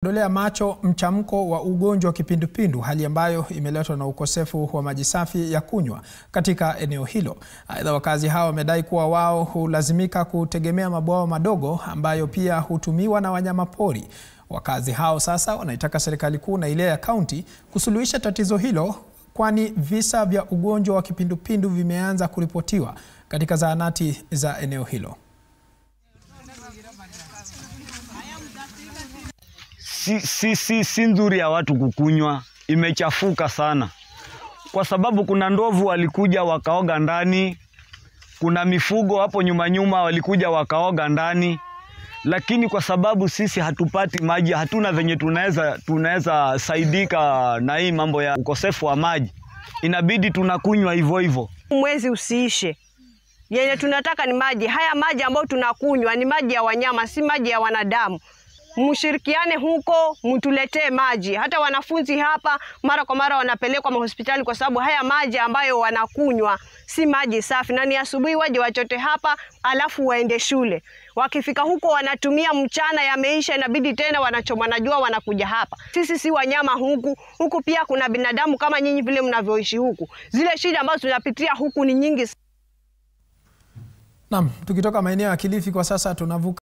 Dolea macho mchamko wa ugonjwa wa kipindupindu, hali ambayo imeletwa na ukosefu wa maji safi ya kunywa katika eneo hilo. Aidha, wakazi hao wamedai kuwa wao hulazimika kutegemea mabwawa madogo ambayo pia hutumiwa na wanyama pori. Wakazi hao sasa wanaitaka serikali kuu na ile ya kaunti kusuluhisha tatizo hilo, kwani visa vya ugonjwa wa kipindupindu vimeanza kuripotiwa katika zahanati za eneo hilo. Si nzuri ya watu kukunywa, imechafuka sana. Kwa sababu kuna ndovu walikuja wakaoga ndani, kuna mifugo hapo nyuma walikuja wakaoga ndani. Lakini kwa sababu sisi hatupati maji, hatuna venye tunaweza saidika na hii mambo ya ukosefu wa maji, inabidi tunakunywa hivyo hivyo. Mwezi usiishe, yenye tunataka ni maji. Haya maji ambayo tunakunywa ni maji ya wanyama, si maji ya wanadamu. Mshirikiane huko, mtuletee maji. Hata wanafunzi hapa mara kwa mara wanapelekwa hospitali kwa sababu haya maji ambayo wanakunywa si maji safi, na ni asubuhi waje wachote hapa alafu waende shule. Wakifika huko wanatumia mchana, yameisha, inabidi tena wanachoma na jua wanakuja hapa. Sisi si wanyama huku pia kuna binadamu kama nyinyi vile mnavyoishi huku. Zile shida ambazo tunapitia huku ni nyingi. Naam, tukitoka maeneo ya Kilifi kwa sasa tunavuka